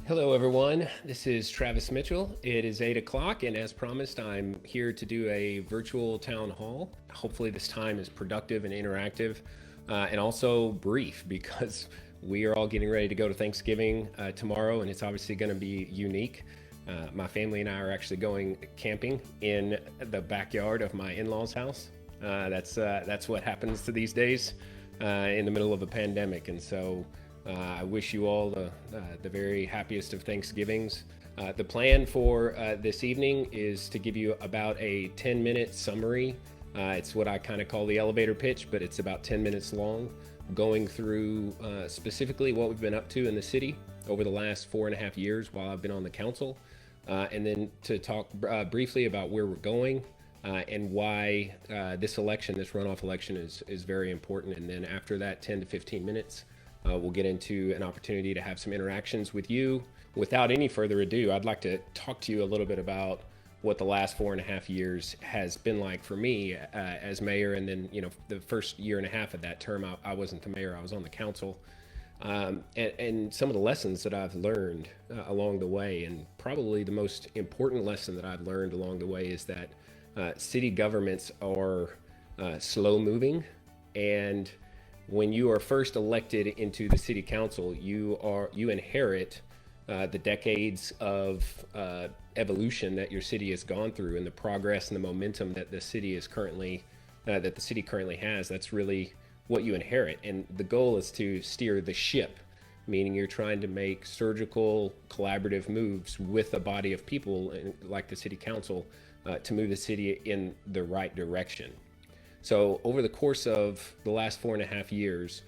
Hello, everyone. This is Travis Mitchell. It is 8 o'clock, and as promised, I'm here to do a virtual town hall. Hopefully, this time is productive and interactive and also brief because we are all getting ready to go to Thanksgiving tomorrow, and it's obviously going to be unique. My family and I are actually going camping in the backyard of my in-laws' house. That's what happens to these days in the middle of a pandemic, and so I wish you all the very happiest of Thanksgivings. The plan for this evening is to give you about a 10-minute summary. It's what I kind of call the elevator pitch, but it's about 10 minutes long, going through specifically what we've been up to in the city over the last 4.5 years while I've been on the council, and then to talk briefly about where we're going and why this election, this runoff election, is very important. And then after that 10 to 15 minutes, we'll get into an opportunity to have some interactions with you. Without any further ado, I'd like to talk to you a little bit about what the last 4.5 years has been like for me as mayor. And then, the first year and a half of that term, I wasn't the mayor, I was on the council. And some of the lessons that I've learned along the way. And probably the most important lesson that I've learned along the way is that city governments are slow moving, and when you are first elected into the city council, you inherit the decades of evolution that your city has gone through, and the progress and the momentum that the city currently has. That's really what you inherit, and the goal is to steer the ship, meaning you're trying to make surgical, collaborative moves with a body of people like the city council to move the city in the right direction. So over the course of the last 4.5 years,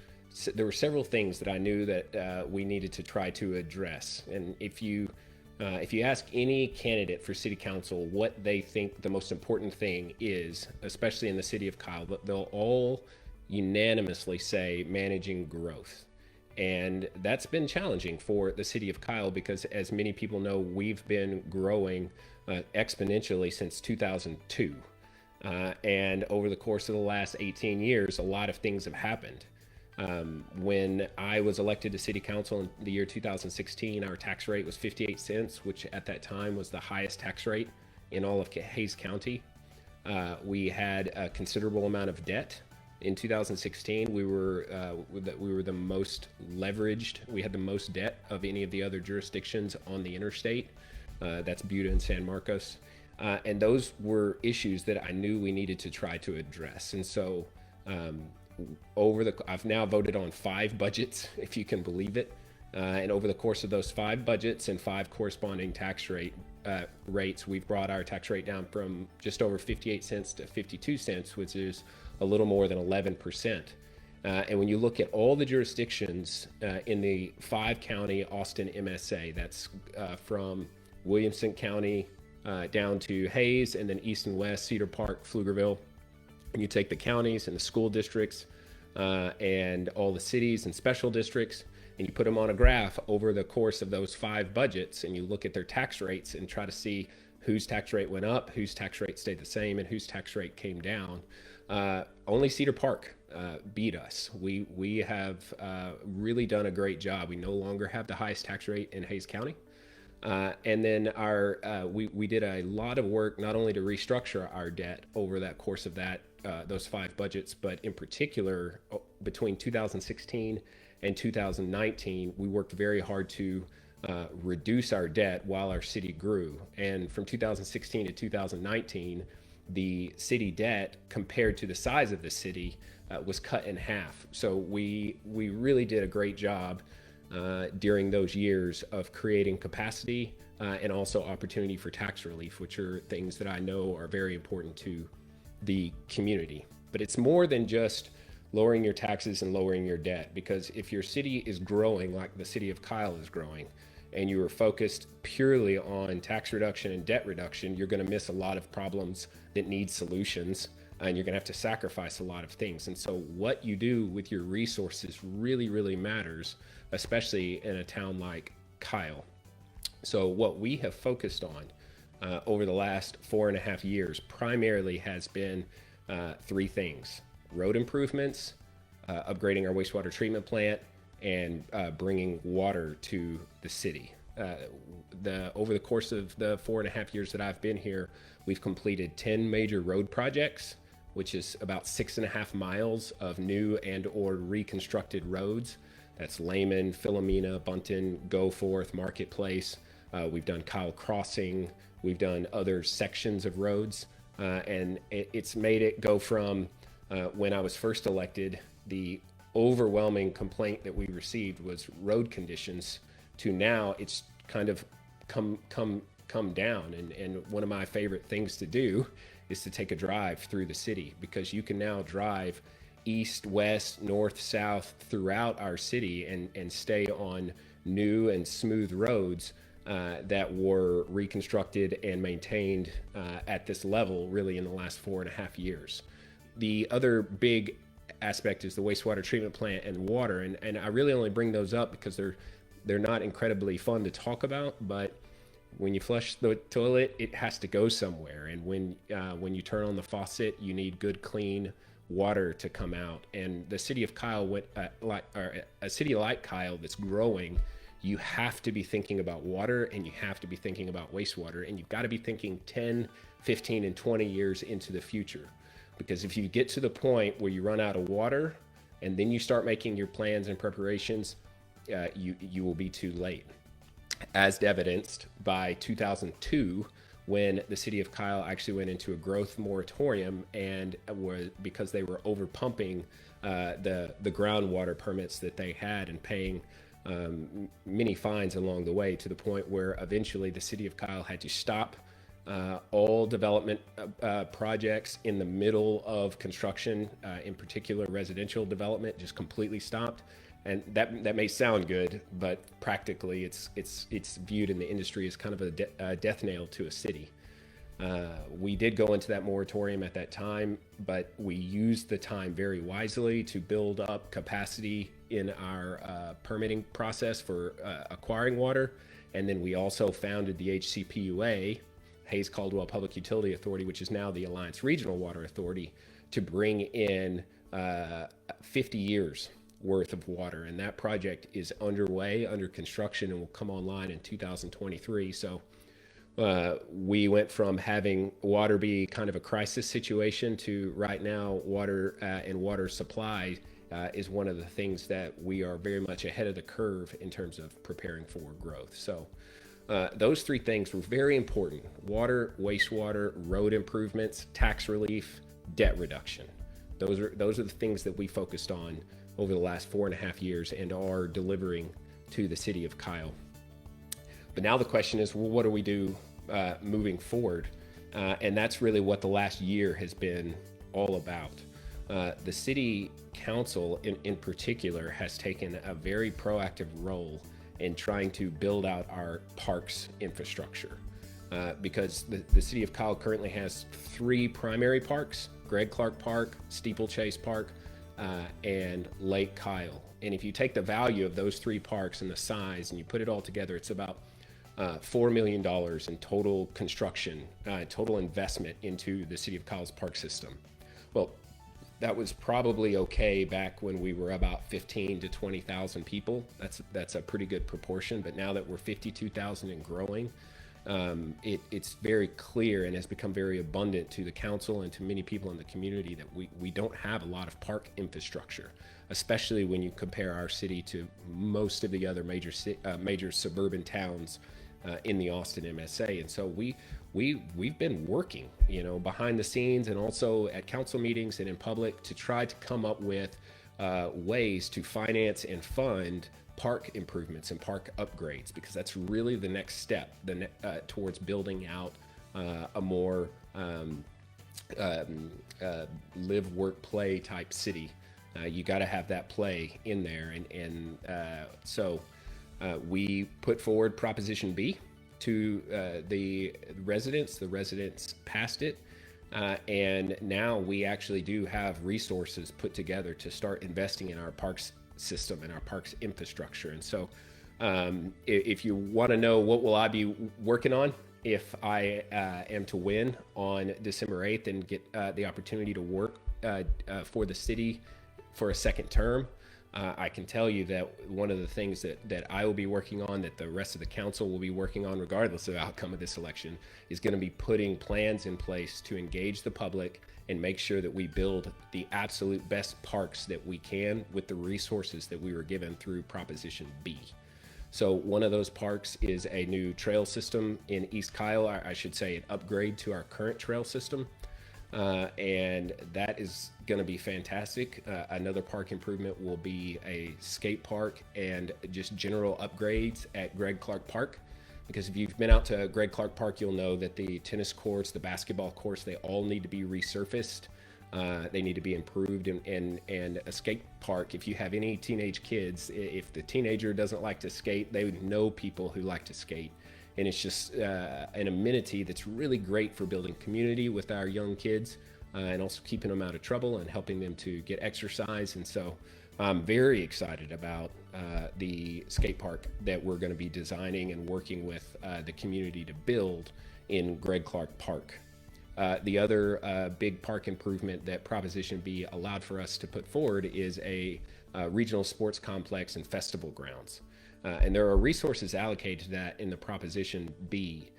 there were several things that I knew that we needed to try to address. And if you ask any candidate for city council what they think the most important thing is, especially in the city of Kyle, they'll all unanimously say managing growth. And that's been challenging for the city of Kyle because, as many people know, we've been growing exponentially since 2002. And over the course of the last 18 years, a lot of things have happened. When I was elected to city council in the year 2016, our tax rate was 58 cents, which at that time was the highest tax rate in all of Hays County. We had a considerable amount of debt. In 2016, we were the most leveraged. We had the most debt of any of the other jurisdictions on the interstate. That's Buda and San Marcos. And those were issues that I knew we needed to try to address. And so I've now voted on 5 budgets, if you can believe it. And over the course of those 5 budgets and 5 corresponding tax rates, we've brought our tax rate down from just over 58 cents to 52 cents, which is a little more than 11%. And when you look at all the jurisdictions in the 5-county Austin MSA, that's from Williamson County down to Hays, and then east and west, Cedar Park, Pflugerville. And you take the counties and the school districts and all the cities and special districts, and you put them on a graph over the course of those 5 budgets, and you look at their tax rates and try to see whose tax rate went up, whose tax rate stayed the same, and whose tax rate came down. Only Cedar Park beat us. We have really done a great job. We no longer have the highest tax rate in Hays County. And then we did a lot of work not only to restructure our debt over that course of those 5 budgets, but in particular between 2016 and 2019, we worked very hard to reduce our debt while our city grew. And from 2016 to 2019, the city debt compared to the size of the city was cut in half. So we really did a great job during those years of creating capacity and also opportunity for tax relief, which are things that I know are very important to the community. But it's more than just lowering your taxes and lowering your debt, because if your city is growing like the city of Kyle is growing, and you are focused purely on tax reduction and debt reduction, you're going to miss a lot of problems that need solutions, and you're going to have to sacrifice a lot of things. And so what you do with your resources really, really matters, especially in a town like Kyle. So what we have focused on over the last 4.5 years primarily has been 3 things: road improvements, upgrading our wastewater treatment plant, and bringing water to the city. over the course of the 4.5 years that I've been here, we've completed 10 major road projects, which is about 6.5 miles of new and or reconstructed roads. That's Lehman, Philomena, Bunton, Goforth, Marketplace. We've done Kyle Crossing. We've done other sections of roads. And it's made it go from when I was first elected, the overwhelming complaint that we received was road conditions, to now it's kind of come down. And one of my favorite things to do is to take a drive through the city, because you can now drive east, west, north, south throughout our city and stay on new and smooth roads that were reconstructed and maintained at this level really in the last 4.5 years. The other big aspect is the wastewater treatment plant and water, and I really only bring those up because they're not incredibly fun to talk about, but when you flush the toilet, it has to go somewhere, and when you turn on the faucet, you need good, clean water to come out. And the city of Kyle a city like Kyle that's growing, you have to be thinking about water, and you have to be thinking about wastewater, and you've got to be thinking 10, 15, and 20 years into the future. Because if you get to the point where you run out of water and then you start making your plans and preparations, you will be too late. As evidenced by 2002, when the city of Kyle actually went into a growth moratorium, and because they were over pumping the groundwater permits that they had, and paying many fines along the way, to the point where eventually the city of Kyle had to stop all development projects in the middle of construction, in particular residential development, just completely stopped. And that may sound good, but practically it's viewed in the industry as kind of a death nail to a city. We did go into that moratorium at that time, but we used the time very wisely to build up capacity in our permitting process for acquiring water. And then we also founded the HCPUA, Hayes Caldwell Public Utility Authority, which is now the Alliance Regional Water Authority, to bring in 50 years worth of water. And that project is underway, under construction, and will come online in 2023. So we went from having water be kind of a crisis situation to right now water and water supply is one of the things that we are very much ahead of the curve in terms of preparing for growth. So those three things were very important: water, wastewater, road improvements, tax relief, debt reduction. Those are the things that we focused on over the last 4.5 years and are delivering to the city of Kyle. But now the question is, well, what do we do moving forward? And that's really what the last year has been all about. The city council in particular has taken a very proactive role in trying to build out our parks infrastructure. Because the city of Kyle currently has 3 primary parks: Greg Clark Park, Steeplechase Park, and Lake Kyle. And if you take the value of those 3 parks and the size and you put it all together, it's about $4 million in total construction, total investment into the city of Kyle's park system. Well, that was probably okay back when we were about 15 to 20,000 people. That's a pretty good proportion. But now that we're 52,000 and growing, it's very clear and has become very abundant to the council and to many people in the community that we don't have a lot of park infrastructure, especially when you compare our city to most of the other major suburban towns in the Austin MSA. And so we've been working, behind the scenes and also at council meetings and in public to try to come up with ways to finance and fund park improvements and park upgrades, because that's really the next step towards building out a more live, work, play type city. You got to have that play in there, so we put forward Proposition B to the residents. The residents passed it, and now we actually do have resources put together to start investing in our parks system and our parks infrastructure. And so if you want to know what will I be working on if I am to win on December 8th and get the opportunity to work for the city for a second term, I can tell you that one of the things that I will be working on, that the rest of the council will be working on, regardless of the outcome of this election, is going to be putting plans in place to engage the public and make sure that we build the absolute best parks that we can with the resources that we were given through Proposition B. So one of those parks is a new trail system in East Kyle. I should say an upgrade to our current trail system. And that is going to be fantastic. Another park improvement will be a skate park and just general upgrades at Greg Clark Park. Because if you've been out to Greg Clark Park, you'll know that the tennis courts, the basketball courts, they all need to be resurfaced. They need to be improved. And a skate park, if you have any teenage kids, if the teenager doesn't like to skate, they would know people who like to skate. And it's just an amenity that's really great for building community with our young kids, and also keeping them out of trouble and helping them to get exercise. And so I'm very excited about the skate park that we're going to be designing and working with the community to build in Greg Clark Park. The other big park improvement that Proposition B allowed for us to put forward is a regional sports complex and festival grounds. And there are resources allocated to that in the Proposition B.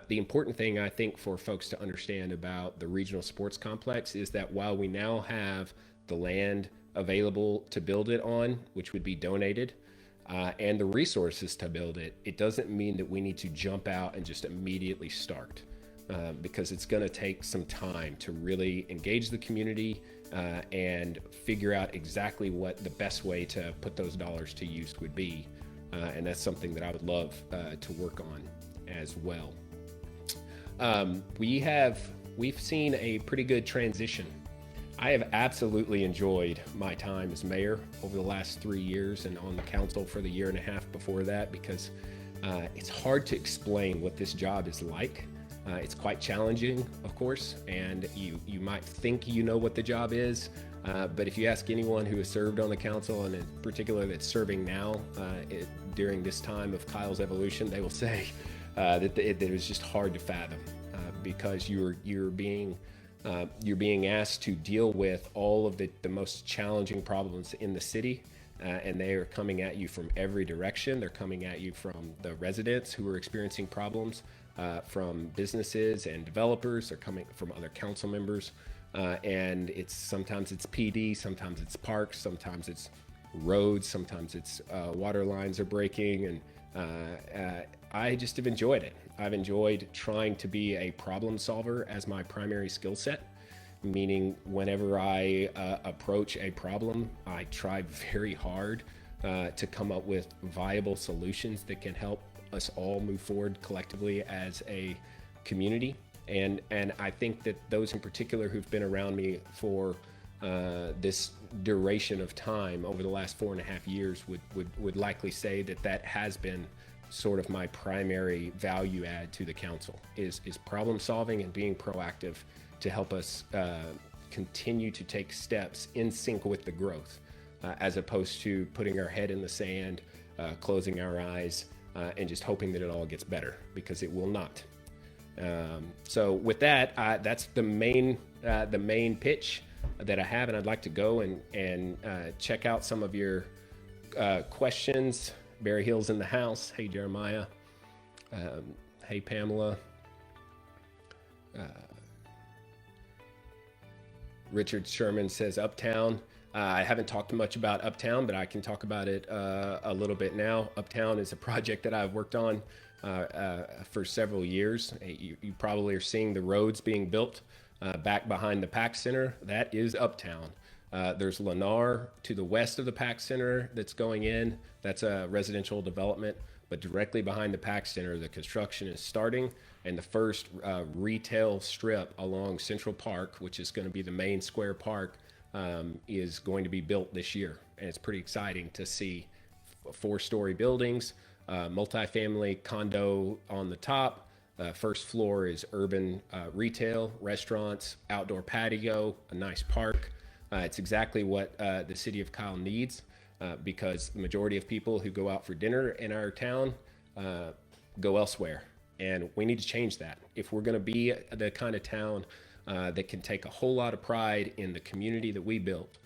The important thing, I think, for folks to understand about the regional sports complex is that while we now have the land available to build it on, which would be donated, and the resources to build it, it doesn't mean that we need to jump out and just immediately start. Because it's going to take some time to really engage the community and figure out exactly what the best way to put those dollars to use would be. And that's something that I would love to work on as well. We've seen a pretty good transition. I have absolutely enjoyed my time as mayor over the last 3 years and on the council for the year and a half before that, because it's hard to explain what this job is like. It's quite challenging, of course, and you might think you know what the job is, but if you ask anyone who has served on the council, and in particular that's serving now during this time of Kyle's evolution, they will say that it was just hard to fathom, because you're being asked to deal with all of the most challenging problems in the city. And they are coming at you from every direction. They're coming at you from the residents who are experiencing problems, from businesses and developers. They're coming from other council members. And sometimes it's PD, sometimes it's parks, sometimes it's roads, sometimes it's water lines are breaking. And I just have enjoyed it. I've enjoyed trying to be a problem solver as my primary skill set. Meaning whenever I approach a problem, I try very hard to come up with viable solutions that can help us all move forward collectively as a community. And I think that those in particular who've been around me for this duration of time over the last 4.5 years would likely say that has been sort of my primary value add to the council is problem solving and being proactive to help us continue to take steps in sync with the growth, as opposed to putting our head in the sand, closing our eyes, and just hoping that it all gets better, because it will not. So with that, that's the main pitch that I have, and I'd like to go and check out some of your questions. Barry Hill's in the house. Hey, Jeremiah. Hey, Pamela. Richard Sherman says Uptown. I haven't talked much about Uptown, but I can talk about it a little bit now. Uptown is a project that I've worked on for several years. You probably are seeing the roads being built back behind the PAC Center. That is Uptown. There's Lennar to the west of the PAC Center that's going in. That's a residential development. But directly behind the PAC Center, the construction is starting, and the first retail strip along Central Park, which is going to be the main square park, is going to be built this year. And it's pretty exciting to see 4-story buildings, multifamily condo on the top. First floor is urban retail, restaurants, outdoor patio, a nice park. It's exactly what the city of Kyle needs. Because the majority of people who go out for dinner in our town go elsewhere. And we need to change that. If we're going to be the kind of town that can take a whole lot of pride in the community that we built,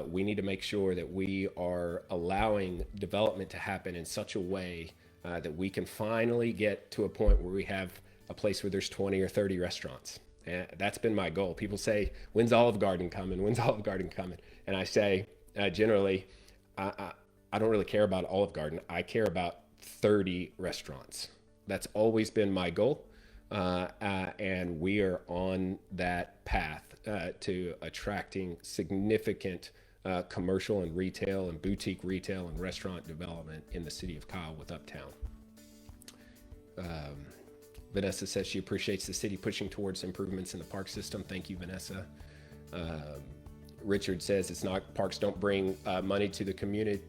We need to make sure that we are allowing development to happen in such a way that we can finally get to a point where we have a place where there's 20 or 30 restaurants. And that's been my goal. People say, when's Olive Garden coming? When's Olive Garden coming? And I say, generally, I don't really care about Olive Garden. I care about 30 restaurants. That's always been my goal. And we are on that path to attracting significant commercial and retail and boutique retail and restaurant development in the city of Kyle with Uptown. Vanessa says she appreciates the city pushing towards improvements in the park system. Thank you, Vanessa. Richard says it's not, parks don't bring money to the community.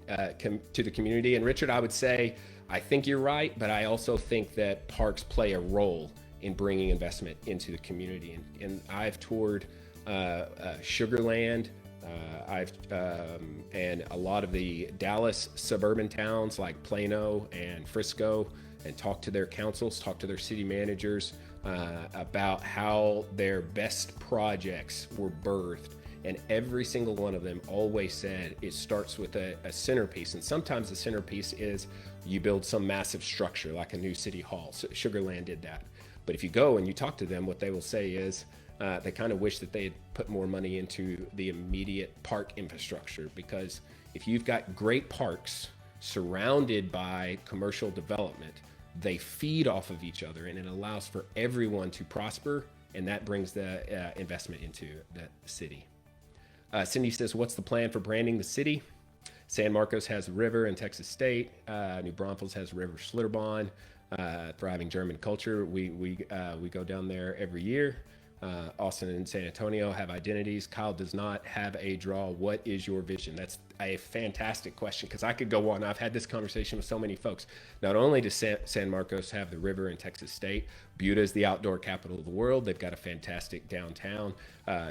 And Richard, I would say, I think you're right, but I also think that parks play a role in bringing investment into the community. And I've toured Sugarland, and a lot of the Dallas suburban towns like Plano and Frisco, and talked to their councils, talked to their city managers about how their best projects were birthed. And every single one of them always said it starts with a centerpiece. And sometimes the centerpiece is you build some massive structure like a new city hall. So Sugarland did that. But if you go and you talk to them, what they will say is they kind of wish that they had put more money into the immediate park infrastructure, because if you've got great parks surrounded by commercial development, they feed off of each other and it allows for everyone to prosper, and that brings the investment into the city. Cindy says, what's the plan for branding the city? San Marcos has a river in Texas State. New Braunfels has River Schlitterbahn. Thriving German culture. We go down there every year. Austin and San Antonio have identities. Kyle does not have a draw. What is your vision? That's a fantastic question, because I could go on. I've had this conversation with so many folks. Not only does San Marcos have the river in Texas State, Buda is the outdoor capital of the world. They've got a fantastic downtown.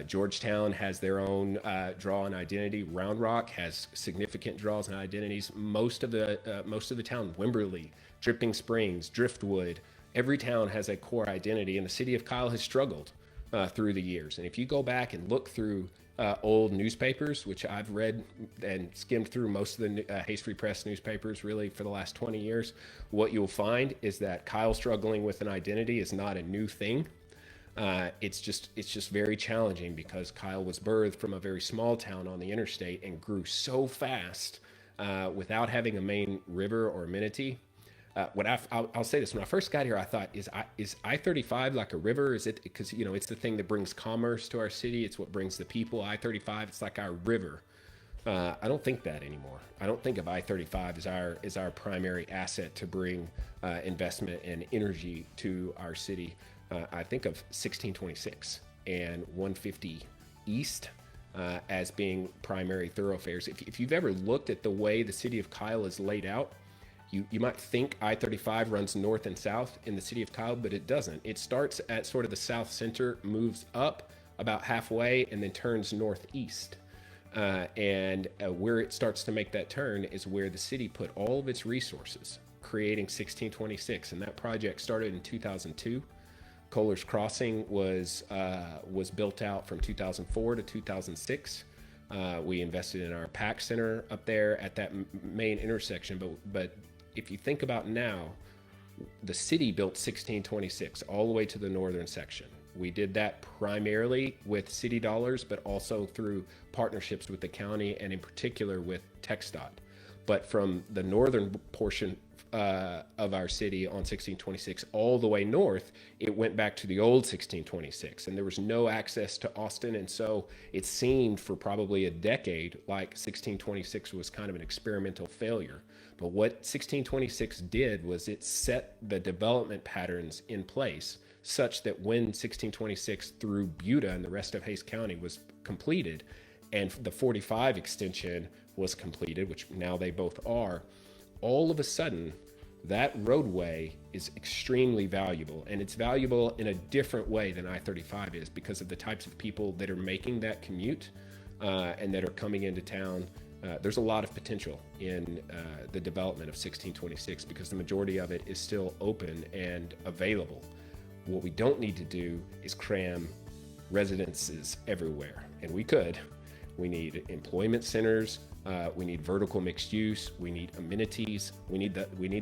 Georgetown has their own draw and identity. Round Rock has significant draws and identities. Most of the town, Wimberley, Dripping Springs, Driftwood, every town has a core identity, and the city of Kyle has struggled through the years. And if you go back and look through old newspapers, which I've read and skimmed through most of the Hays Free Press newspapers really for the last 20 years, what you'll find is that Kyle struggling with an identity is not a new thing. It's just very challenging, because Kyle was birthed from a very small town on the interstate and grew so fast without having a main river or amenity. I'll say this: when I first got here, I thought, is I-35 like a river? Is it, because it's the thing that brings commerce to our city? It's what brings the people. I-35, it's like our river. I don't think that anymore. I don't think of I-35 as our primary asset to bring investment and energy to our city. I think of 1626 and 150 East as being primary thoroughfares. If you've ever looked at the way the city of Kyle is laid out, you might think I-35 runs north and south in the city of Kyle, but it doesn't. It starts at sort of the south center, moves up about halfway, and then turns northeast. And where it starts to make that turn is where the city put all of its resources, creating 1626. And that project started in 2002. Kohler's Crossing was built out from 2004 to 2006. We invested in our PAC Center up there at that main intersection, but if you think about now, the city built 1626 all the way to the northern section. We did that primarily with city dollars, but also through partnerships with the county and in particular with TxDOT. But from the northern portion of our city on 1626 all the way north, it went back to the old 1626, and there was no access to Austin. And so it seemed for probably a decade like 1626 was kind of an experimental failure. But what 1626 did was it set the development patterns in place such that when 1626 through Buda and the rest of Hays County was completed, and the 45 extension was completed, which now they both are, all of a sudden, that roadway is extremely valuable, and it's valuable in a different way than I-35 is because of the types of people that are making that commute and that are coming into town. There's a lot of potential in the development of 1626 because the majority of it is still open and available. What we don't need to do is cram residences everywhere, and we could. we need employment centers, we need vertical mixed use, we need amenities, we need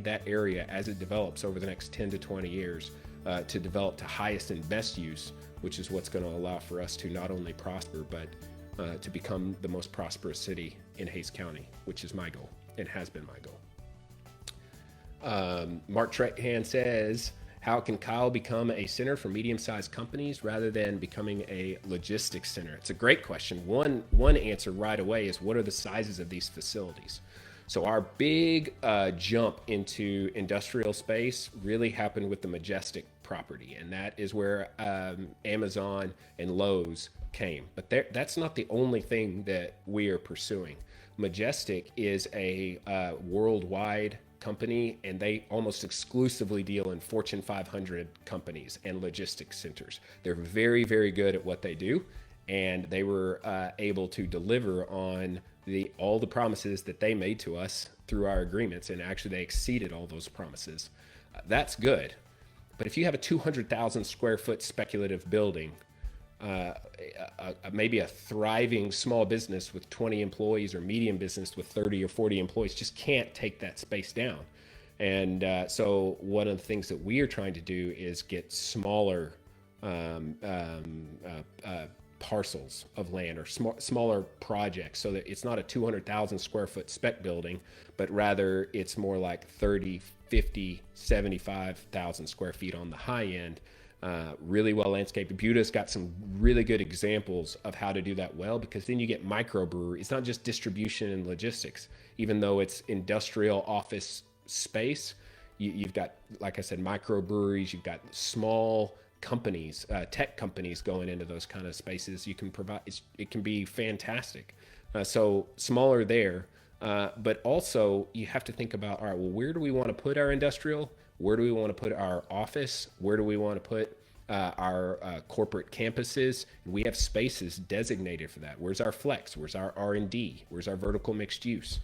that area as it develops over the next 10 to 20 years to develop to highest and best use, which is what's going to allow for us to not only prosper, but to become the most prosperous city in Hays County, which is my goal and has been my goal. Mark Trehan says, how can Kyle become a center for medium-sized companies rather than becoming a logistics center? It's a great question. One answer right away is, what are the sizes of these facilities? So our big jump into industrial space really happened with the Majestic property, and that is where Amazon and Lowe's came. But that's not the only thing that we are pursuing. Majestic is a worldwide company, and they almost exclusively deal in Fortune 500 companies and logistics centers. They're very, very good at what they do, and they were able to deliver on all the promises that they made to us through our agreements, and actually they exceeded all those promises. That's good. But if you have a 200,000 square foot speculative building, maybe a thriving small business with 20 employees or medium business with 30 or 40 employees just can't take that space down. And so one of the things that we are trying to do is get smaller parcels of land, or smaller projects, so that it's not a 200,000 square foot spec building, but rather it's more like 30, 50, 75,000 square feet on the high end. Really well landscaped. Buta's got some really good examples of how to do that well, because then you get microbrewery. It's not just distribution and logistics. Even though it's industrial office space, you've got, like I said, microbreweries. You've got small companies, tech companies going into those kind of spaces. You can provide, it can be fantastic. So smaller there, but also you have to think about, all right, well, where do we want to put our industrial? Where do we want to put our office? Where do we want to put our corporate campuses? We have spaces designated for that. Where's our flex? Where's our R&D? Where's our vertical mixed use?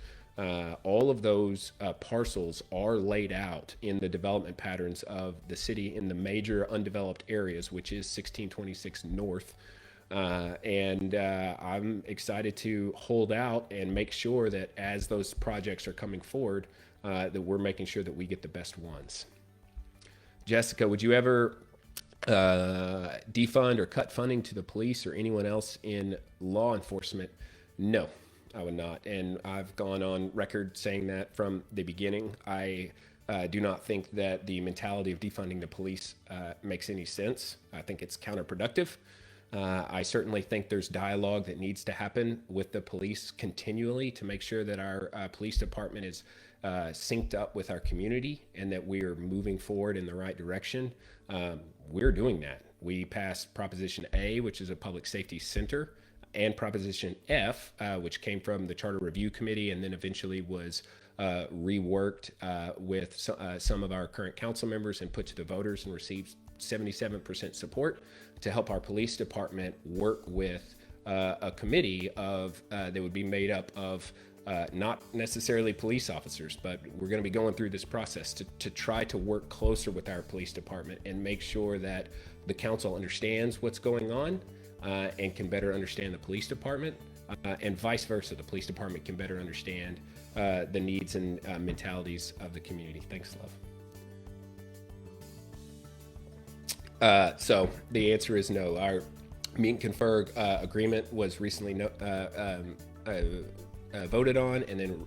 All of those parcels are laid out in the development patterns of the city in the major undeveloped areas, which is 1626 North. And I'm excited to hold out and make sure that as those projects are coming forward, that we're making sure that we get the best ones. Jessica, would you ever defund or cut funding to the police or anyone else in law enforcement? No, I would not. And I've gone on record saying that from the beginning. I do not think that the mentality of defunding the police makes any sense. I think it's counterproductive. I certainly think there's dialogue that needs to happen with the police continually to make sure that our police department is synced up with our community and that we are moving forward in the right direction. We're doing that. We passed Proposition A, which is a public safety center, and Proposition F, which came from the Charter Review Committee and then eventually was reworked with some of our current council members and put to the voters and received 77% support to help our police department work with a committee of that would be made up of not necessarily police officers, but we're going to be going through this process to try to work closer with our police department and make sure that the council understands what's going on and can better understand the police department, and vice versa. The police department can better understand the needs and mentalities of the community. Thanks, love. So the answer is no. Our meet and confer agreement was recently voted on and then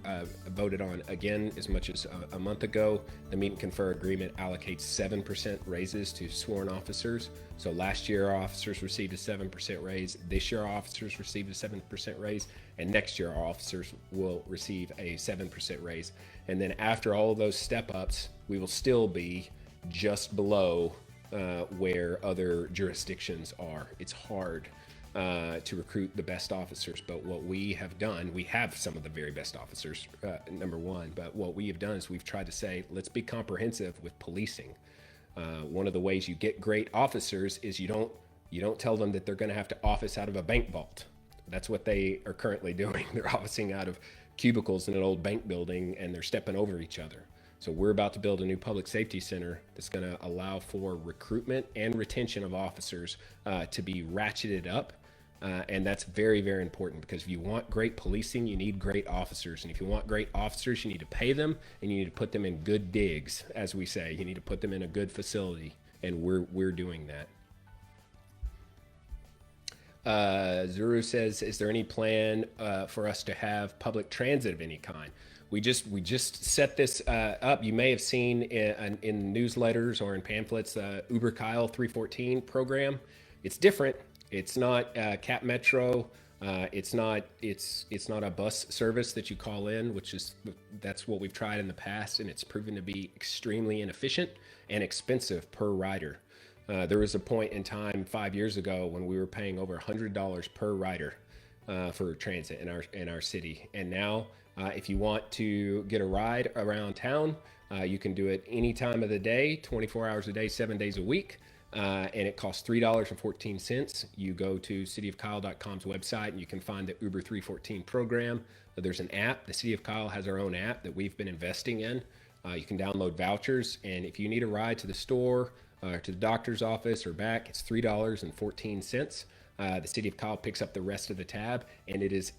voted on again as much as a month ago. The meet and confer agreement allocates 7% raises to sworn officers. So last year our officers received a 7% raise. This year our officers received a 7% raise. And next year our officers will receive a 7% raise. And then after all of those step ups, we will still be just below where other jurisdictions are. It's hard to recruit the best officers, but what we have done, we have some of the very best officers, number one, but what we have done is we've tried to say, let's be comprehensive with policing. One of the ways you get great officers is you don't tell them that they're going to have to office out of a bank vault. That's what they are currently doing. They're officing out of cubicles in an old bank building and they're stepping over each other. So we're about to build a new public safety center that's going to allow for recruitment and retention of officers to be ratcheted up And that's very, very important, because if you want great policing, you need great officers. And if you want great officers, you need to pay them, and you need to put them in good digs, as we say. You need to put them in a good facility, and we're doing that. Zuru says, "Is there any plan for us to have public transit of any kind?" We just set this up. You may have seen in newsletters or in pamphlets the Uber Kyle 314 program. It's different. It's not Cap Metro. It's not a bus service that you call in, that's what we've tried in the past, and it's proven to be extremely inefficient and expensive per rider. There was a point in time 5 years ago when we were paying over $100 per rider for transit in our city, and now if you want to get a ride around town, you can do it any time of the day, 24 hours a day, 7 days a week. And it costs $3.14. You go to cityofkyle.com's website and you can find the Uber 314 program. There's an app. The City of Kyle has our own app that we've been investing in. You can download vouchers, and if you need a ride to the store, to the doctor's office or back, it's $3.14. The City of Kyle picks up the rest of the tab, and it is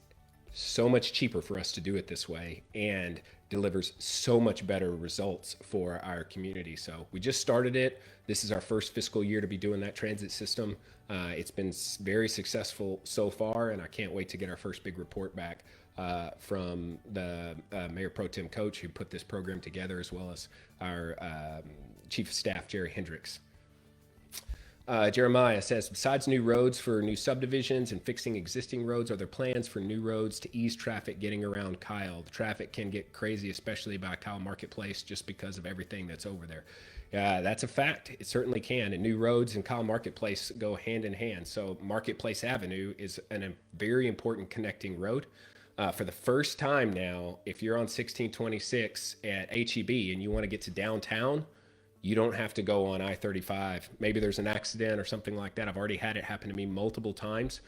so much cheaper for us to do it this way, and delivers so much better results for our community. So we just started it. This is our first fiscal year to be doing that transit system. It's been very successful so far, and I can't wait to get our first big report back from the Mayor Pro Tem Coach, who put this program together, as well as our Chief of Staff, Jerry Hendricks. Jeremiah says, "Besides new roads for new subdivisions and fixing existing roads, are there plans for new roads to ease traffic getting around Kyle? The traffic can get crazy, especially by Kyle Marketplace, just because of everything that's over there." That's a fact. It certainly can. And new roads and Kyle Marketplace go hand in hand. So Marketplace Avenue is a very important connecting road. For the first time now, if you're on 1626 at HEB and you want to get to downtown, you don't have to go on I-35. Maybe there's an accident or something like that. I've already had it happen to me multiple times.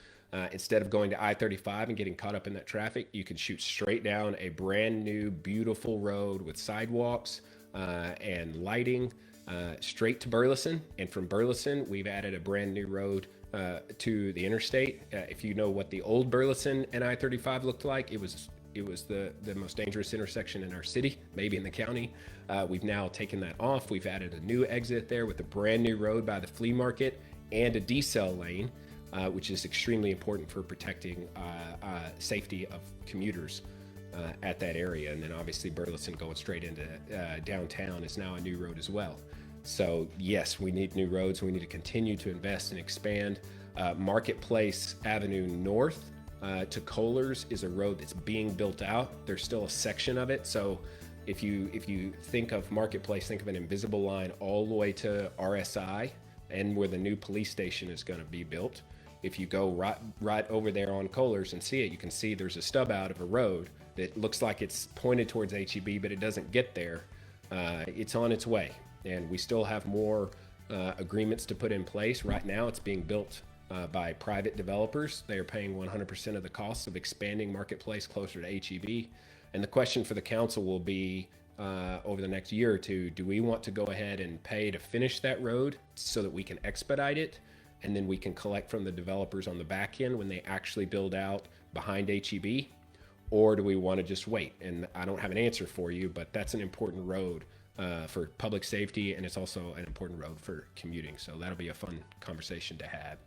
Instead of going to I-35 and getting caught up in that traffic, you can shoot straight down a brand new, beautiful road with sidewalks and lighting straight to Burleson. And from Burleson, we've added a brand new road to the interstate. If you know what the old Burleson and I-35 looked like, it was the most dangerous intersection in our city, maybe in the county. We've now taken that off. We've added a new exit there with a brand new road by the flea market and a decel lane, which is extremely important for protecting safety of commuters at that area. And then obviously Burleson going straight into downtown is now a new road as well. So yes, we need new roads. We need to continue to invest and expand. Marketplace Avenue North to Kohlers is a road that's being built out. There's still a section of it. So if you think of Marketplace, think of an invisible line all the way to RSI and where the new police station is going to be built. If you go right over there on Kohlers and see it, you can see there's a stub out of a road that looks like it's pointed towards HEB, but it doesn't get there. It's on its way, and we still have more agreements to put in place. Right now, it's being built by private developers. They are paying 100% of the costs of expanding Marketplace closer to HEB. And the question for the council will be over the next year or two, do we want to go ahead and pay to finish that road so that we can expedite it, and then we can collect from the developers on the back end when they actually build out behind HEB? Or do we want to just wait? And I don't have an answer for you, but that's an important road for public safety, and it's also an important road for commuting. So that'll be a fun conversation to have.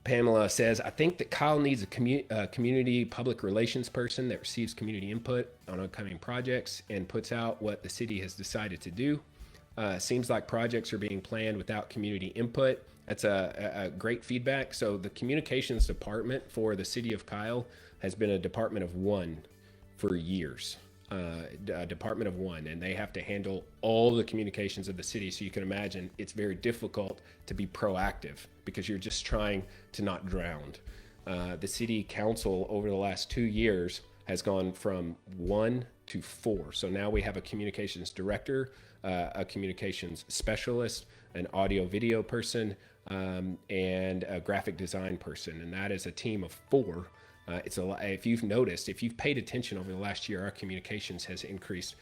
Pamela says, "I think that Kyle needs a community public relations person that receives community input on upcoming projects and puts out what the city has decided to do. Seems like projects are being planned without community input." That's a great feedback. So the communications department for the city of Kyle has been a department of one for years. A department of one, and they have to handle all the communications of the city. So you can imagine it's very difficult to be proactive because you're just trying to not drown. The city council over the last 2 years has gone from 1 to 4. So now we have a communications director, a communications specialist, an audio video person, and a graphic design person. And that is a team of 4. It's a lot. If you've noticed, if you've paid attention over the last year, our communications has increased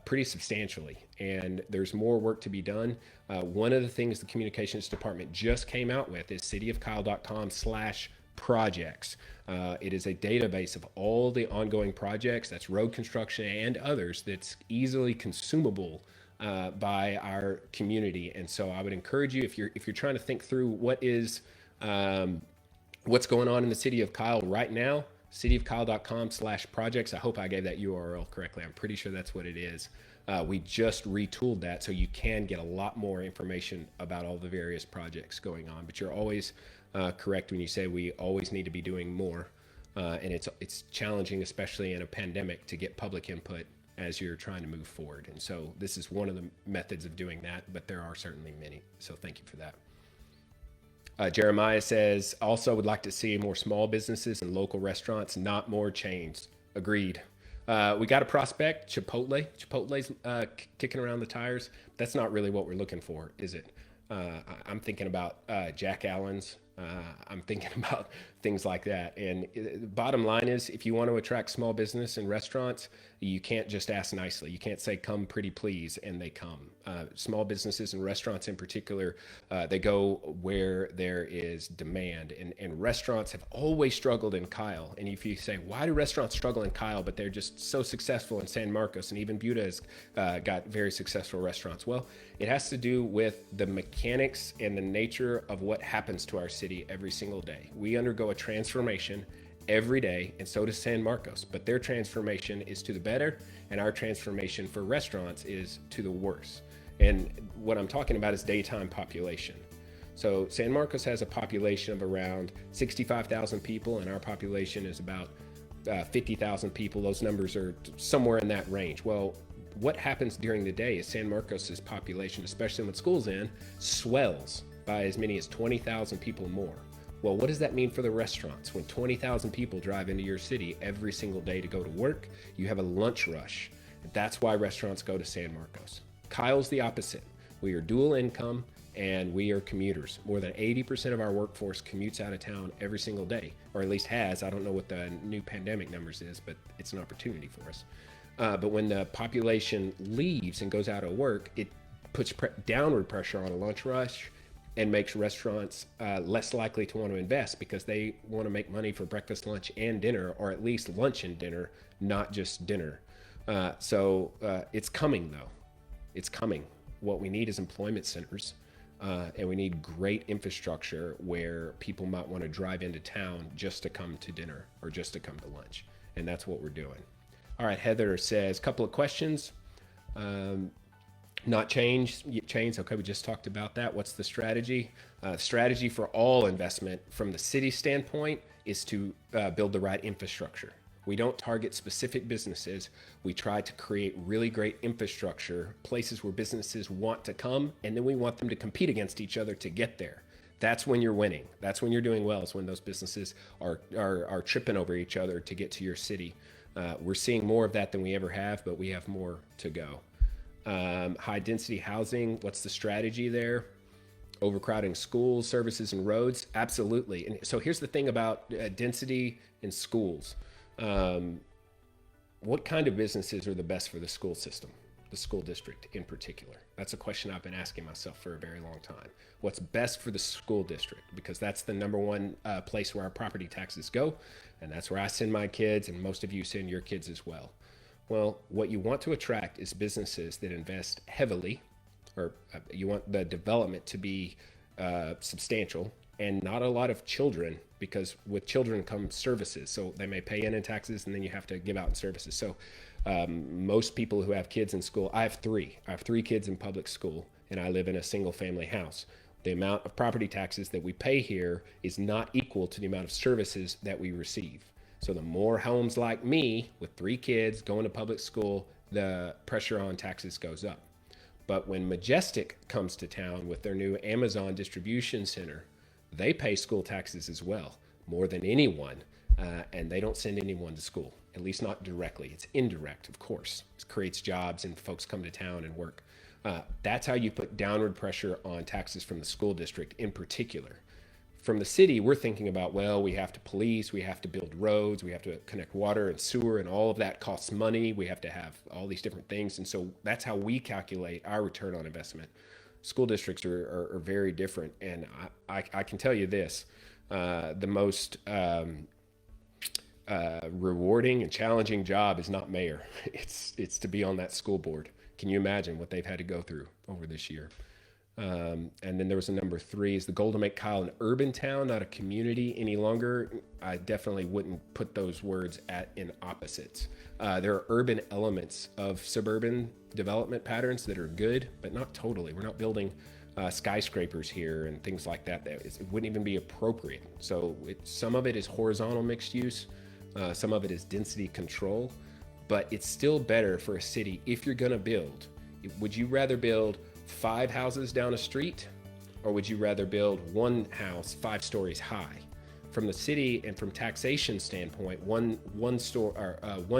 pretty substantially, and there's more work to be done. One of the things the communications department just came out with is cityofkyle.com/projects. It is a database of all the ongoing projects, that's road construction and others, that's easily consumable by our community. And so I would encourage you, if you're trying to think through what's going on in the city of Kyle right now, cityofkyle.com/projects. I hope I gave that URL correctly. I'm pretty sure that's what it is. We just retooled that so you can get a lot more information about all the various projects going on. But you're always correct when you say we always need to be doing more. And it's challenging, especially in a pandemic, to get public input as you're trying to move forward. And so this is one of the methods of doing that, but there are certainly many. So thank you for that. Jeremiah says, also would like to see more small businesses and local restaurants, not more chains. Agreed. We got a prospect, Chipotle. Chipotle's kicking around the tires. That's not really what we're looking for, is it? I'm thinking about Jack Allen's. I'm thinking about things like that. And the bottom line is, if you want to attract small business and restaurants, you can't just ask nicely. You can't say, come pretty please, and they come. Small businesses and restaurants in particular, they go where there is demand. And restaurants have always struggled in Kyle. And if you say, why do restaurants struggle in Kyle, but they're just so successful in San Marcos, and even Buda has got very successful restaurants? Well, it has to do with the mechanics and the nature of what happens to our city every single day. We undergo a transformation every day, and so does San Marcos, but their transformation is to the better, and our transformation for restaurants is to the worse. And what I'm talking about is daytime population. So San Marcos has a population of around 65,000 people, and our population is about 50,000 people. Those numbers are somewhere in that range. Well, what happens during the day is San Marcos's population, especially when school's in, swells by as many as 20,000 people more. Well, what does that mean for the restaurants? When 20,000 people drive into your city every single day to go to work, you have a lunch rush. That's why restaurants go to San Marcos. Kyle's the opposite. We are dual income and we are commuters. More than 80% of our workforce commutes out of town every single day, or at least has. I don't know what the new pandemic numbers is, but it's an opportunity for us. But when the population leaves and goes out of work, it puts downward pressure on a lunch rush and makes restaurants less likely to want to invest, because they want to make money for breakfast, lunch, and dinner, or at least lunch and dinner, not just dinner. So it's coming, though. It's coming. What we need is employment centers, and we need great infrastructure where people might want to drive into town just to come to dinner or just to come to lunch. And that's what we're doing. All right, Heather says, couple of questions. Not chains. Okay, we just talked about that. What's the strategy? Strategy for all investment from the city standpoint is to build the right infrastructure. We don't target specific businesses. We try to create really great infrastructure, places where businesses want to come, and then we want them to compete against each other to get there. That's when you're winning. That's when you're doing well, is when those businesses are tripping over each other to get to your city. We're seeing more of that than we ever have, but we have more to go. High density housing, what's the strategy there? Overcrowding schools, services, and roads? Absolutely. And so here's the thing about density in schools. What kind of businesses are the best for the school system, the school district in particular? That's a question I've been asking myself for a very long time. What's best for the school district? Because that's the number one place where our property taxes go, and that's where I send my kids, and most of you send your kids as well. Well, what you want to attract is businesses that invest heavily, or you want the development to be substantial, and not a lot of children, because with children come services. So they may pay in taxes, and then you have to give out in services. So most people who have kids in school, I have three kids in public school, and I live in a single family house. The amount of property taxes that we pay here is not equal to the amount of services that we receive. So the more homes like me with 3 kids going to public school, the pressure on taxes goes up. But when Majestic comes to town with their new Amazon distribution center, they pay school taxes as well, more than anyone, and they don't send anyone to school, at least not directly. It's indirect, of course. It creates jobs and folks come to town and work. That's how you put downward pressure on taxes from the school district in particular. From the city, we're thinking about, well, we have to police, we have to build roads, we have to connect water and sewer, and all of that costs money. We have to have all these different things. And so that's how we calculate our return on investment. School districts are very different. And I can tell you this, the most rewarding and challenging job is not mayor. It's to be on that school board. Can you imagine what they've had to go through over this year? And then there was a number 3 is the goal to make Kyle an urban town, not a community any longer. I definitely wouldn't put those words in opposites. There are urban elements of suburban development patterns that are good, but not totally. We're not building skyscrapers here and things like that. It wouldn't even be appropriate. So some of it is horizontal mixed use. Some of it is density control, but it's still better for a city if you're going to build. Would you rather build 5 houses down a street, or would you rather build one house 5 stories high? From the city and from taxation standpoint, one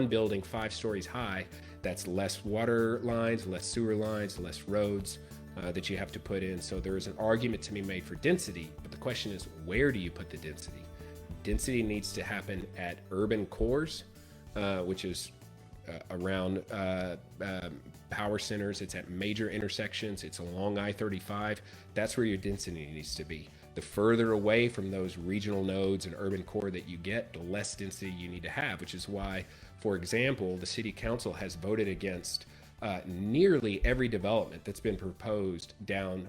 building 5 stories high, that's less water lines, less sewer lines, less roads that you have to put in. So there is an argument to be made for density, but the question is, where do you put the density? Density needs to happen at urban cores, which is around power centers. It's at major intersections. It's along I-35. That's where your density needs to be. The further away from those regional nodes and urban core that you get, the less density you need to have, which is why, for example, the city council has voted against nearly every development that's been proposed down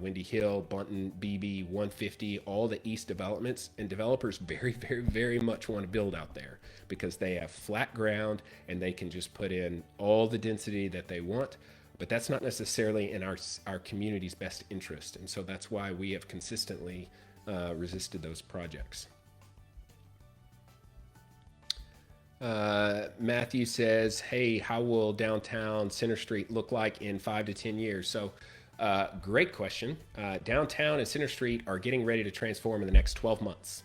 Windy Hill, Bunton, BB, 150, all the east developments. And developers very, very, very much want to build out there because they have flat ground and they can just put in all the density that they want. But that's not necessarily in our community's best interest. And so that's why we have consistently resisted those projects. Matthew says, hey, how will downtown Center Street look like in 5 to 10 years? So great question. Downtown and Center Street are getting ready to transform in the next 12 months.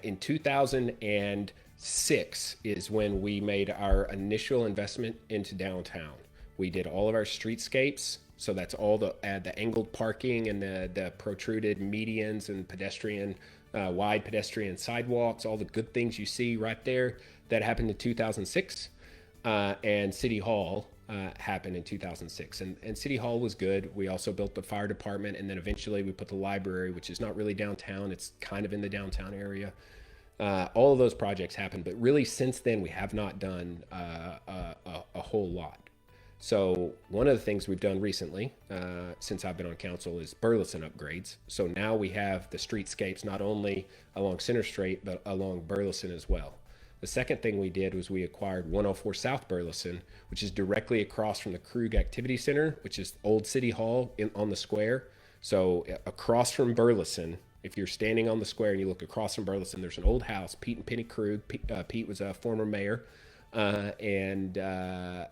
In 2006 is when we made our initial investment into downtown. We did all of our streetscapes. So that's all the angled parking and the protruded medians and wide pedestrian sidewalks, all the good things you see right there. That happened in 2006, and City Hall happened in 2006. And City Hall was good. We also built the fire department, and then eventually we put the library, which is not really downtown. It's kind of in the downtown area. All of those projects happened, but really since then we have not done a whole lot. So one of the things we've done recently, since I've been on council, is Burleson upgrades. So now we have the streetscapes not only along Center Street, but along Burleson as well. The second thing we did was we acquired 104 South Burleson, which is directly across from the Krug Activity Center, which is old City Hall on the square. So across from Burleson, if you're standing on the square and you look across from Burleson, there's an old house, Pete and Penny Krug. Pete was a former mayor. And their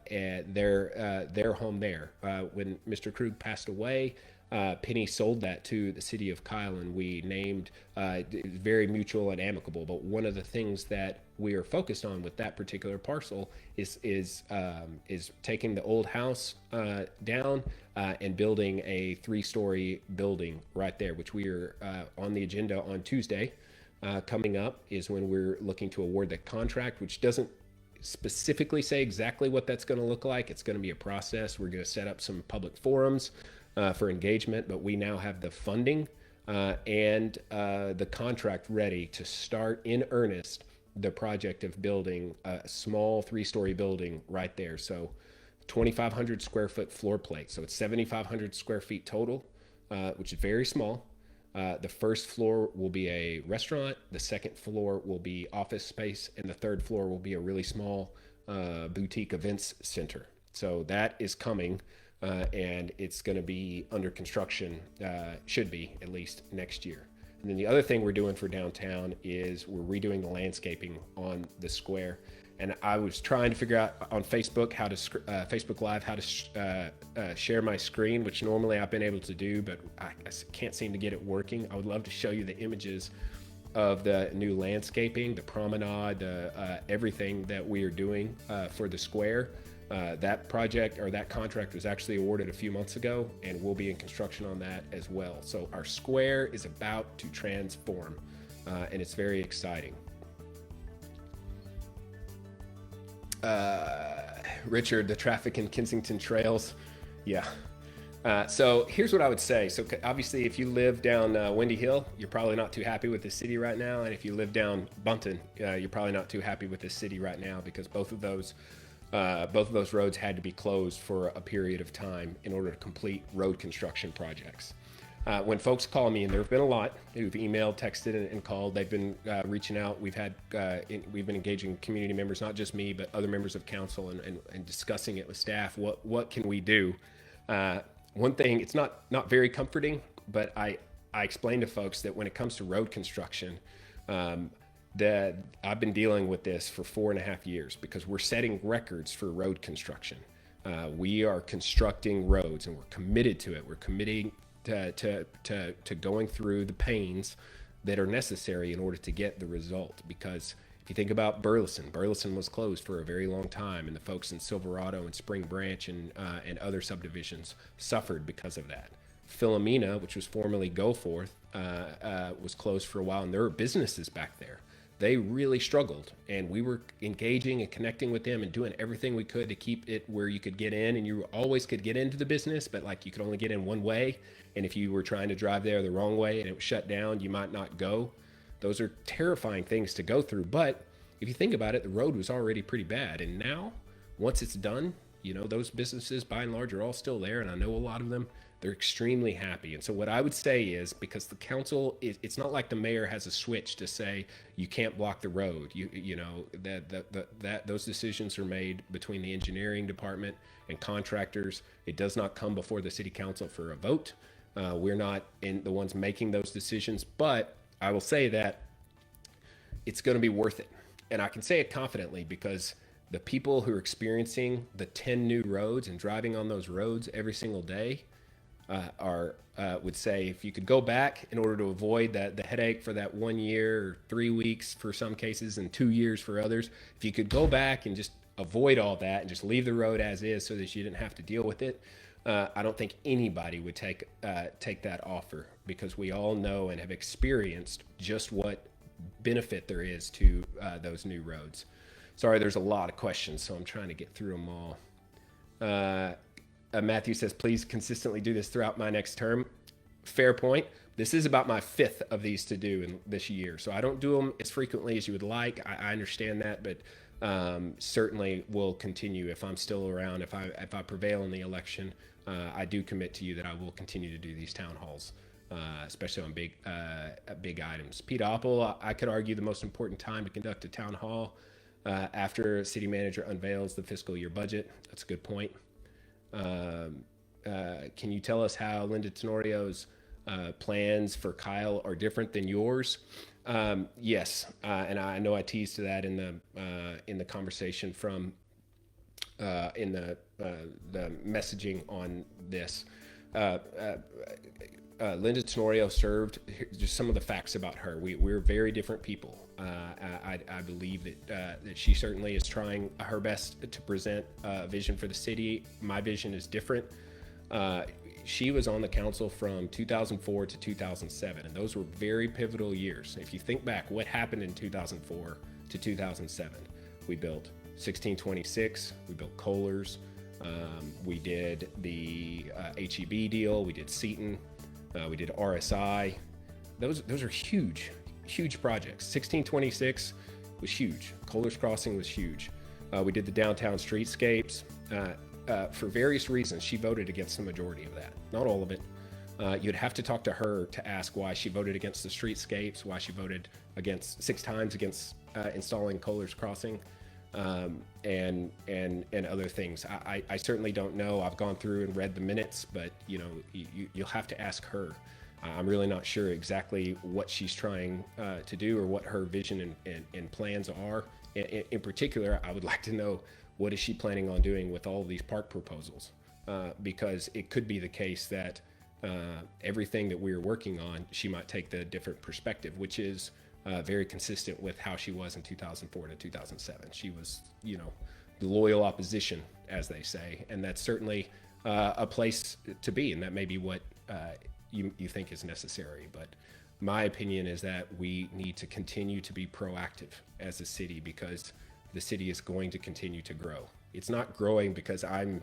home there. When Mr. Krug passed away, Penny sold that to the city of Kyle, and we named very mutual and amicable. But one of the things that we are focused on with that particular parcel is taking the old house down and building a 3-story building right there, which we are on the agenda on Tuesday. Coming up is when we're looking to award the contract, which doesn't specifically say exactly what that's going to look like. It's going to be a process. We're going to set up some public forums for engagement, but we now have the funding and the contract ready to start in earnest the project of building a small 3-story building right there. So 2,500 square foot floor plate. So it's 7,500 square feet total, which is very small. The first floor will be a restaurant, the second floor will be office space, and the third floor will be a really small boutique events center. So that is coming, and it's going to be under construction, should be at least next year. And then the other thing we're doing for downtown is we're redoing the landscaping on the square. And I was trying to figure out on Facebook how to Facebook Live how to share my screen, which normally I've been able to do, but I can't seem to get it working. I would love to show you the images of the new landscaping, the promenade, everything that we are doing for the square. That project or that contract was actually awarded a few months ago, and we'll be in construction on that as well. So our square is about to transform, and it's very exciting. Richard, the traffic in Kensington Trails. Yeah. So here's what I would say. So obviously, if you live down Windy Hill, you're probably not too happy with the city right now. And if you live down Bunton, you're probably not too happy with the city right now, because both of those roads had to be closed for a period of time in order to complete road construction projects. When folks call me, and there have been a lot who've emailed, texted, and called, they've been reaching out. We've been engaging community members, not just me, but other members of council, and discussing it with staff. What can we do? One thing, it's not very comforting, but I explain to folks that when it comes to road construction, that I've been dealing with this for 4.5 years, because we're setting records for road construction. We are constructing roads, and we're committed to it. We're committing to going through the pains that are necessary in order to get the result. Because if you think about Burleson was closed for a very long time, and the folks in Silverado and Spring Branch and other subdivisions suffered because of that. Philomena, which was formerly Goforth, was closed for a while, and there were businesses back there. They really struggled, and we were engaging and connecting with them and doing everything we could to keep it where you could get in, and you always could get into the business, but like you could only get in one way. And if you were trying to drive there the wrong way and it was shut down, you might not go. Those are terrifying things to go through. But if you think about it, the road was already pretty bad. And now, once it's done, those businesses by and large are all still there. And I know a lot of them, they're extremely happy. And so what I would say is, because the council, it's not like the mayor has a switch to say, you can't block the road. Those decisions are made between the engineering department and contractors. It does not come before the city council for a vote. We're not the ones making those decisions, but I will say that it's going to be worth it. And I can say it confidently, because the people who are experiencing the 10 new roads and driving on those roads every single day would say, if you could go back in order to avoid the headache for that 1 year or 3 weeks for some cases and 2 years for others, if you could go back and just avoid all that and just leave the road as is so that you didn't have to deal with it, I don't think anybody would take that offer, because we all know and have experienced just what benefit there is to those new roads. Sorry, there's a lot of questions, so I'm trying to get through them all. Matthew says, please consistently do this throughout my next term. Fair point. This is about my 5th of these to do in this year, so I don't do them as frequently as you would like. I understand that, but certainly will continue if I'm still around. If I prevail in the election, I do commit to you that I will continue to do these town halls, especially on big items. Pete Oppel, I could argue the most important time to conduct a town hall after a city manager unveils the fiscal year budget. That's a good point. Can you tell us how Linda Tenorio's plans for Kyle are different than yours? Yes, and I know I teased to that in the conversation from in the messaging on this. Linda Tenorio served. Just some of the facts about her. We're very different people. I believe that she certainly is trying her best to present a vision for the city. My vision is different. She was on the council from 2004 to 2007, and those were very pivotal years. If you think back, what happened in 2004 to 2007? We built 1626, we built Kohler's, we did the HEB deal, we did Seton, we did RSI. Those are huge projects. 1626 was huge. Kohler's Crossing was huge. We did the downtown streetscapes. For various reasons, she voted against the majority of that. Not all of it. You'd have to talk to her to ask why she voted against the streetscapes, why she voted against 6 times against installing Kohler's Crossing, and other things. I certainly don't know. I've gone through and read the minutes, but you'll have to ask her. I'm really not sure exactly what she's trying to do or what her vision and plans are. In particular, I would like to know, what is she planning on doing with all of these park proposals? Because it could be the case that everything that we're working on, she might take the different perspective, which is very consistent with how she was in 2004 to 2007. She was, the loyal opposition as they say, and that's certainly a place to be, and that may be what you think is necessary. But my opinion is that we need to continue to be proactive as a city, because the city is going to continue to grow. It's not growing because I'm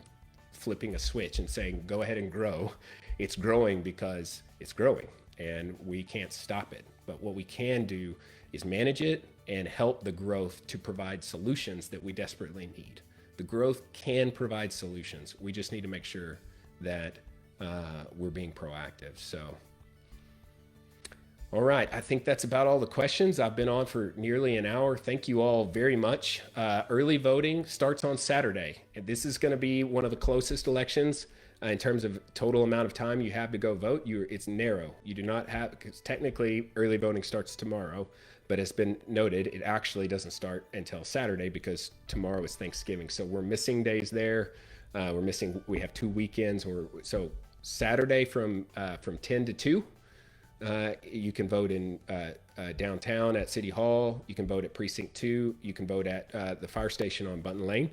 flipping a switch and saying, go ahead and grow. It's growing because it's growing, and we can't stop it. But what we can do is manage it and help the growth to provide solutions that we desperately need. The growth can provide solutions. We just need to make sure that we're being proactive. So, all right, I think that's about all the questions. I've been on for nearly an hour. Thank you all very much. Early voting starts on Saturday. And this is going to be one of the closest elections in terms of total amount of time you have to go vote. It's narrow. You do not have, because technically early voting starts tomorrow, but it's been noted it actually doesn't start until Saturday because tomorrow is Thanksgiving. So we're missing days there. We have 2 weekends. So Saturday from 10 to 2. You can vote in downtown at City Hall. You can vote at Precinct 2. You can vote at the fire station on Bunton Lane.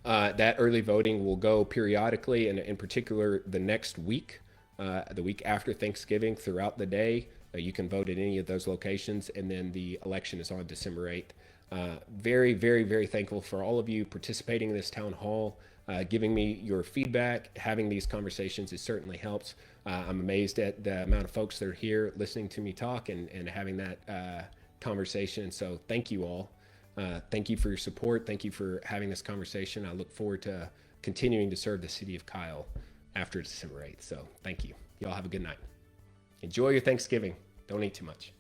That early voting will go periodically, and in particular the next week, the week after Thanksgiving, throughout the day. You can vote at any of those locations, and then the election is on December 8th. Very, very, very thankful for all of you participating in this town hall, giving me your feedback. Having these conversations, it certainly helps. I'm amazed at the amount of folks that are here listening to me talk and having that conversation. So thank you all. Thank you for your support. Thank you for having this conversation. I look forward to continuing to serve the city of Kyle after December 8th. So thank you. Y'all have a good night. Enjoy your Thanksgiving. Don't eat too much.